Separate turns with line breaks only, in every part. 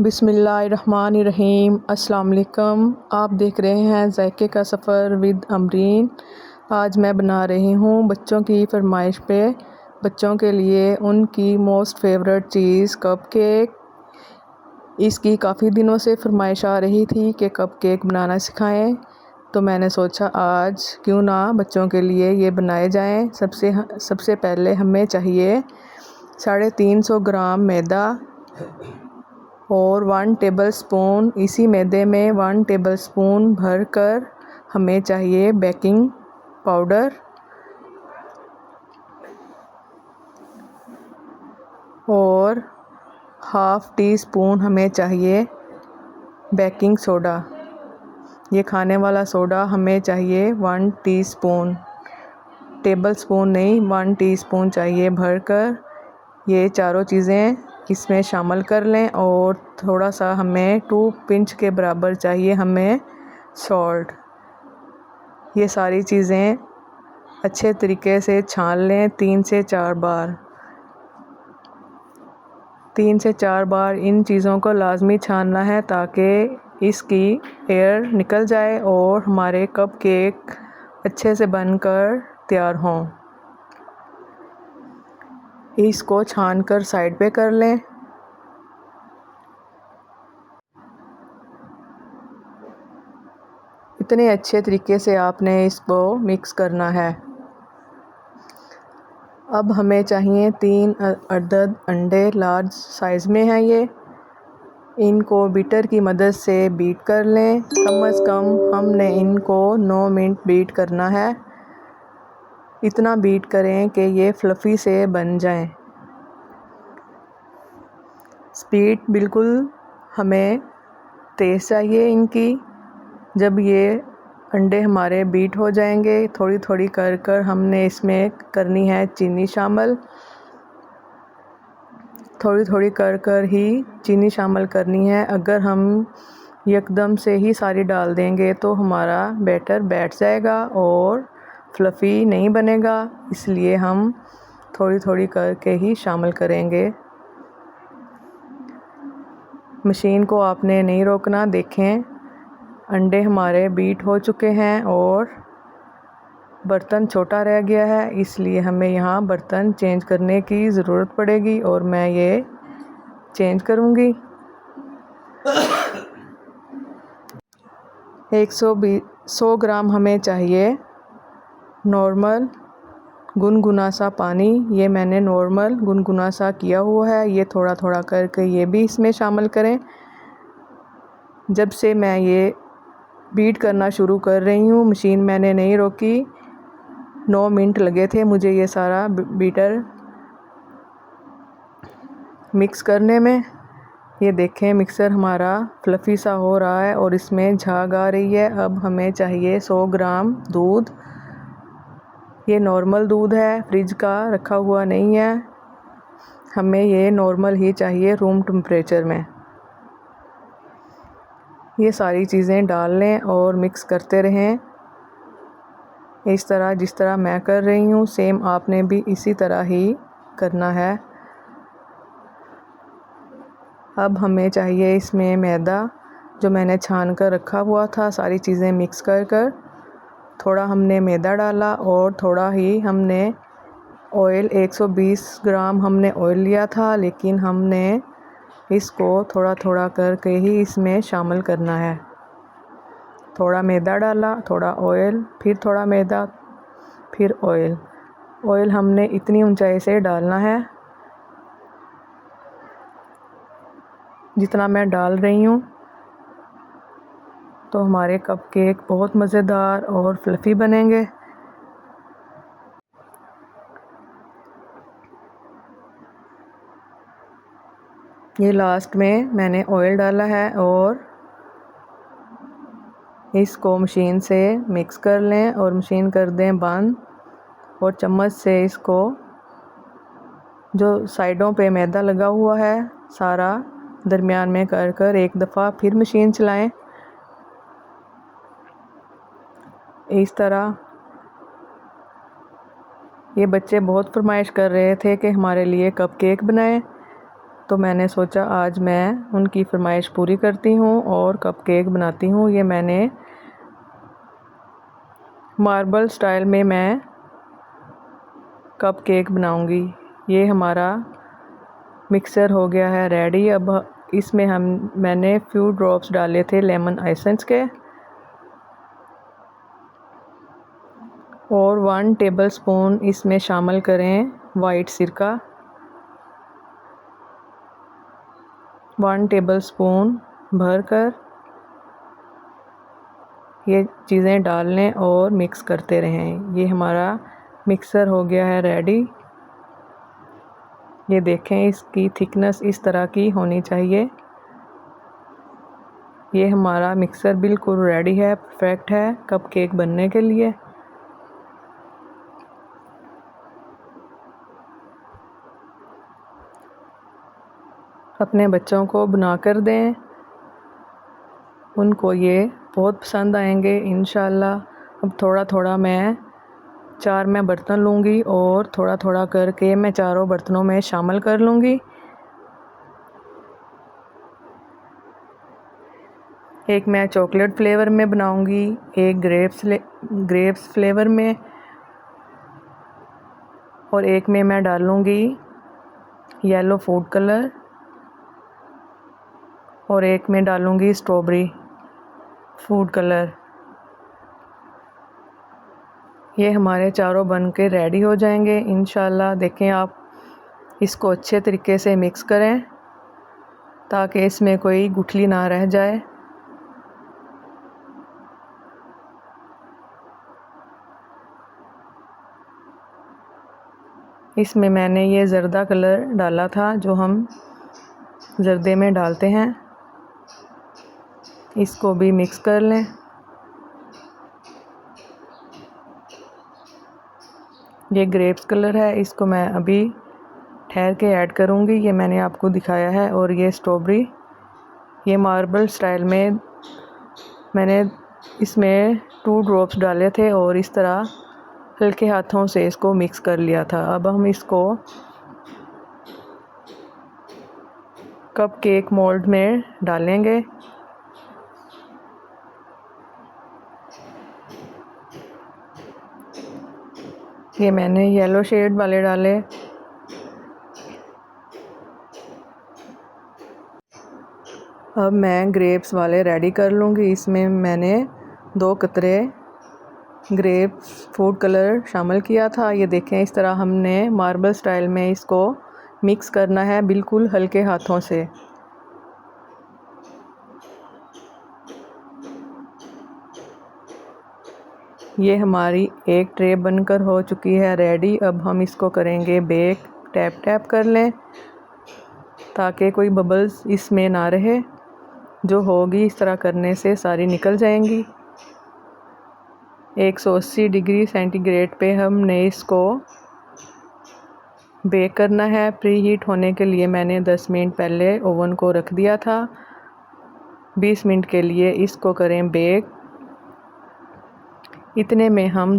बिस्मिल्लाहिर्रहमानिर्रहीम। अस्सलाम वालेकुम। आप देख रहे हैं ज़ायके का सफ़र विद अमरीन। आज मैं बना रही हूँ बच्चों की फरमाइश पे बच्चों के लिए उनकी मोस्ट फेवरेट चीज़ कप केक। इसकी काफ़ी दिनों से फरमाइश आ रही थी कि कप केक बनाना सिखाएं, तो मैंने सोचा आज क्यों ना बच्चों के लिए ये बनाए जाएं। सबसे पहले हमें चाहिए 350 ग्राम मैदा और 1 टेबलस्पून, इसी मैदे में 1 टेबलस्पून भरकर हमें चाहिए बेकिंग पाउडर और हाफ़ टी स्पून हमें चाहिए बेकिंग सोडा। ये खाने वाला सोडा हमें चाहिए 1 टीस्पून, टेबल स्पून नहीं 1 टीस्पून चाहिए भरकर। ये चारों चीज़ें इसमें शामिल कर लें और थोड़ा सा हमें 2 पिंच के बराबर चाहिए हमें सॉल्ट। ये सारी चीज़ें अच्छे तरीके से छान लें 3 से 4 बार। 3 से 4 बार इन चीज़ों को लाजमी छानना है ताकि इसकी एयर निकल जाए और हमारे कप केक अच्छे से बनकर तैयार हों। इसको छानकर साइड पे कर लें। इतने अच्छे तरीके से आपने इसको मिक्स करना है। अब हमें चाहिए 3 अदद अंडे, लार्ज साइज़ में है ये। इनको बीटर की मदद से बीट कर लें। कम से कम हमने इनको 9 मिनट बीट करना है। इतना बीट करें कि ये फ्लफ़ी से बन जाएं। स्पीड बिल्कुल हमें तेज़ चाहिए इनकी। जब ये अंडे हमारे बीट हो जाएंगे, थोड़ी थोड़ी कर हमने इसमें करनी है चीनी शामिल। थोड़ी थोड़ी कर ही चीनी शामिल करनी है। अगर हम एकदम से ही सारी डाल देंगे तो हमारा बैटर बैठ जाएगा और फ्लफ़ी नहीं बनेगा, इसलिए हम थोड़ी थोड़ी करके ही शामिल करेंगे। मशीन को आपने नहीं रोकना। देखें अंडे हमारे बीट हो चुके हैं और बर्तन छोटा रह गया है, इसलिए हमें यहाँ बर्तन चेंज करने की ज़रूरत पड़ेगी और मैं ये चेंज करूँगी। 100 ग्राम हमें चाहिए नॉर्मल गुनगुना सा पानी। ये मैंने नॉर्मल गुनगुना सा किया हुआ है। ये थोड़ा थोड़ा करके ये भी इसमें शामिल करें। जब से मैं ये बीट करना शुरू कर रही हूँ, मशीन मैंने नहीं रोकी। 9 मिनट लगे थे मुझे ये सारा बीटर मिक्स करने में। ये देखें मिक्सर हमारा फ्लफ़ी सा हो रहा है और इसमें झाग आ रही है। अब हमें चाहिए 100 ग्राम दूध। ये नॉर्मल दूध है, फ्रिज का रखा हुआ नहीं है। हमें ये नॉर्मल ही चाहिए, रूम टेम्परेचर में। ये सारी चीज़ें डाल लें और मिक्स करते रहें इस तरह, जिस तरह मैं कर रही हूँ सेम आपने भी इसी तरह ही करना है। अब हमें चाहिए इसमें मैदा जो मैंने छान कर रखा हुआ था। सारी चीज़ें मिक्स कर थोड़ा हमने मैदा डाला और थोड़ा ही हमने ऑयल, 120 ग्राम हमने ऑयल लिया था, लेकिन हमने इसको थोड़ा थोड़ा करके ही इसमें शामिल करना है। थोड़ा मैदा डाला, थोड़ा ऑयल, फिर थोड़ा मैदा, फिर ऑयल। ऑयल हमने इतनी ऊंचाई से डालना है जितना मैं डाल रही हूँ, तो हमारे कप केक बहुत मज़ेदार और फ्लफ़ी बनेंगे। ये लास्ट में मैंने ऑयल डाला है और इसको मशीन से मिक्स कर लें और मशीन कर दें बंद और चम्मच से इसको, जो साइडों पे मैदा लगा हुआ है, सारा दरमियान में कर एक दफ़ा फिर मशीन चलाएं इस तरह। ये बच्चे बहुत फरमाइश कर रहे थे कि हमारे लिए कप केक बनाएं, तो मैंने सोचा आज मैं उनकी फरमाइश पूरी करती हूँ और कप केक बनाती हूँ। ये मैंने मार्बल स्टाइल में मैं कप केक बनाऊँगी। ये हमारा मिक्सर हो गया है रेडी। अब इसमें मैंने फ्यू ड्रॉप्स डाले थे लेमन एसेंस के और 1 टेबलस्पून इसमें शामिल करें वाइट सिरका। 1 टेबलस्पून भरकर ये चीज़ें डाल लें और मिक्स करते रहें। ये हमारा मिक्सर हो गया है रेडी। ये देखें, इसकी थिकनेस इस तरह की होनी चाहिए। ये हमारा मिक्सर बिल्कुल रेडी है, परफेक्ट है कप केक बनने के लिए। अपने बच्चों को बना कर दें, उनको ये बहुत पसंद आएंगे इंशाल्लाह। अब थोड़ा थोड़ा मैं 4 बर्तन लूँगी और थोड़ा थोड़ा करके मैं चारों बर्तनों में शामिल कर लूँगी। एक मैं चॉकलेट फ्लेवर में बनाऊँगी, एक ग्रेप्स फ्लेवर में, और एक में मैं डालूँगी येलो फूड कलर, और एक में डालूँगी स्ट्रॉबेरी फूड कलर। ये हमारे चारों बन के रेडी हो जाएंगे इंशाल्लाह। देखें आप, इसको अच्छे तरीके से मिक्स करें ताकि इसमें कोई गुठली ना रह जाए। इसमें मैंने ये ज़र्दा कलर डाला था जो हम ज़र्दे में डालते हैं। इसको भी मिक्स कर लें। ये ग्रेप्स कलर है, इसको मैं अभी ठहर के ऐड करूँगी। ये मैंने आपको दिखाया है। और ये स्ट्रॉबेरी, ये मार्बल स्टाइल में मैंने इसमें 2 ड्रॉप्स डाले थे और इस तरह हल्के हाथों से इसको मिक्स कर लिया था। अब हम इसको कप केक मोल्ड में डालेंगे। ये मैंने येलो शेड वाले डाले। अब मैं ग्रेप्स वाले रेडी कर लूँगी। इसमें मैंने 2 कतरे ग्रेप्स फूड कलर शामिल किया था। ये देखें, इस तरह हमने मार्बल स्टाइल में इसको मिक्स करना है बिल्कुल हल्के हाथों से। ये हमारी एक ट्रे बनकर हो चुकी है रेडी। अब हम इसको करेंगे बेक। टैप टैप कर लें ताकि कोई बबल्स इसमें ना रहे। जो होगी इस तरह करने से सारी निकल जाएंगी। 180 डिग्री सेंटीग्रेड पे हमने इसको बेक करना है। प्री हीट होने के लिए मैंने 10 मिनट पहले ओवन को रख दिया था। 20 मिनट के लिए इसको करें बेक। इतने में हम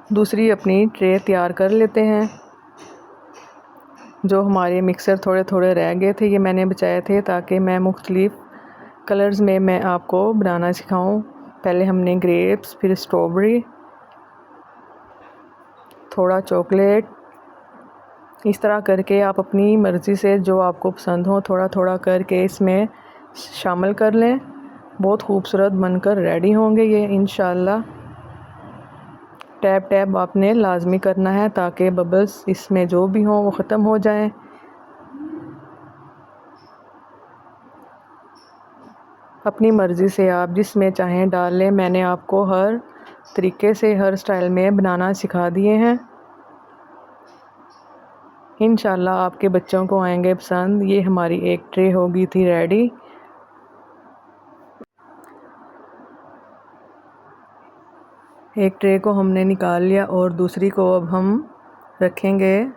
दूसरी अपनी ट्रे तैयार कर लेते हैं। जो हमारे मिक्सर थोड़े थोड़े रह गए थे, ये मैंने बचाए थे ताकि मैं मुख्तलिफ़ कलर्स में मैं आपको बनाना सिखाऊं। पहले हमने ग्रेप्स, फिर स्ट्रॉबेरी, थोड़ा चॉकलेट, इस तरह करके आप अपनी मर्ज़ी से जो आपको पसंद हो थोड़ा थोड़ा करके इसमें शामिल कर लें। बहुत खूबसूरत बनकर रेडी होंगे ये इंशाल्लाह। टैप टैप आपने लाजमी करना है ताकि बबल्स इसमें जो भी हों वो ख़त्म हो जाएं। अपनी मर्ज़ी से आप जिसमें चाहें डाल लें। मैंने आपको हर तरीके से हर स्टाइल में बनाना सिखा दिए हैं। इंशाल्लाह आपके बच्चों को आएंगे पसंद। ये हमारी एक ट्रे हो गई थी रेडी। एक ट्रे को हमने निकाल लिया और दूसरी को अब हम रखेंगे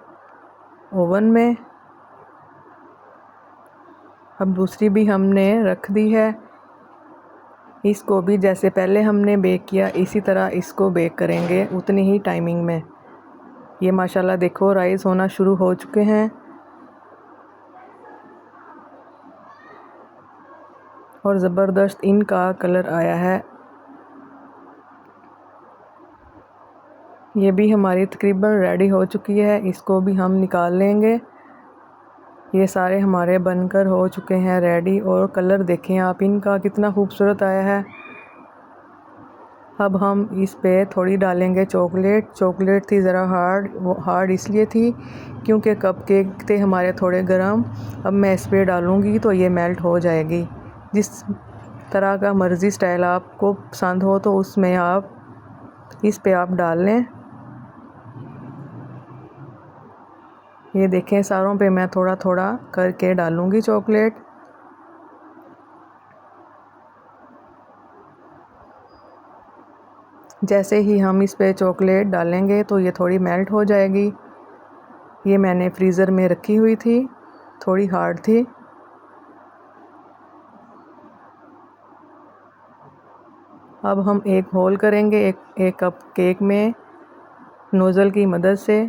ओवन में। अब दूसरी भी हमने रख दी है। इसको भी जैसे पहले हमने बेक किया इसी तरह इसको बेक करेंगे उतनी ही टाइमिंग में। ये माशाल्लाह देखो राइस होना शुरू हो चुके हैं और ज़बरदस्त इनका कलर आया है। ये भी हमारी तकरीबन रेडी हो चुकी है, इसको भी हम निकाल लेंगे। ये सारे हमारे बनकर हो चुके हैं रेडी और कलर देखें आप इनका कितना खूबसूरत आया है। अब हम इस पे थोड़ी डालेंगे चॉकलेट। चॉकलेट थी ज़रा हार्ड, वो हार्ड इसलिए थी क्योंकि कप केक थे हमारे थोड़े गर्म। अब मैं इस पे डालूँगी तो ये मेल्ट हो जाएगी। जिस तरह का मर्ज़ी स्टाइल आपको पसंद हो तो उसमें आप इस पे आप डाल लें। ये देखें सारों पे मैं थोड़ा थोड़ा करके डालूँगी चॉकलेट। जैसे ही हम इस पे चॉकलेट डालेंगे तो ये थोड़ी मेल्ट हो जाएगी। ये मैंने फ्रीज़र में रखी हुई थी, थोड़ी हार्ड थी। अब हम एक होल करेंगे एक कप केक में नोज़ल की मदद से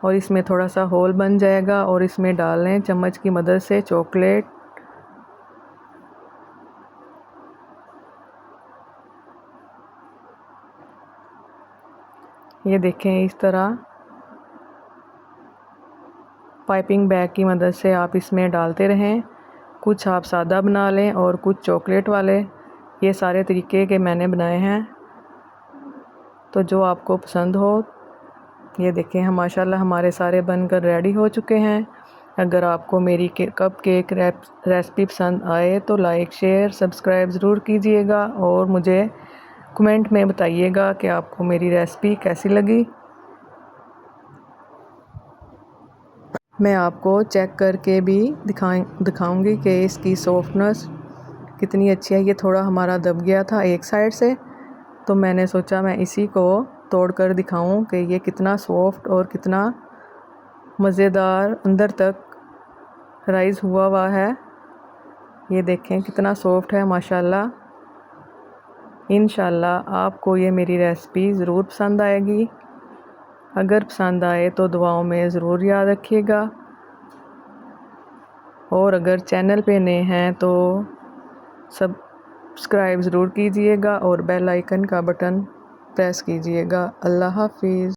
और इसमें थोड़ा सा होल बन जाएगा और इसमें डाल लें चम्मच की मदद से चॉकलेट। ये देखें इस तरह पाइपिंग बैग की मदद से आप इसमें डालते रहें। कुछ आप सादा बना लें और कुछ चॉकलेट वाले। ये सारे तरीके के मैंने बनाए हैं, तो जो आपको पसंद हो। ये देखें हम माशाल्लाह हमारे सारे बनकर रेडी हो चुके हैं। अगर आपको मेरी कप केक रेसिपी पसंद आए तो लाइक शेयर सब्सक्राइब ज़रूर कीजिएगा और मुझे कमेंट में बताइएगा कि आपको मेरी रेसिपी कैसी लगी। मैं आपको चेक करके भी दिखाऊंगी कि इसकी सॉफ्टनेस कितनी अच्छी है। ये थोड़ा हमारा दब गया था एक साइड से, तो मैंने सोचा मैं इसी को तोड़ कर दिखाऊं कि ये कितना सॉफ्ट और कितना मज़ेदार अंदर तक राइस हुआ है। ये देखें कितना सॉफ्ट है माशाल्लाह। इंशाल्लाह आपको ये मेरी रेसिपी ज़रूर पसंद आएगी। अगर पसंद आए तो दुआओं में ज़रूर याद रखिएगा और अगर चैनल पे नए हैं तो सब्सक्राइब ज़रूर कीजिएगा और बेल आइकन का बटन प्रेस कीजिएगा। अल्लाह हाफिज़।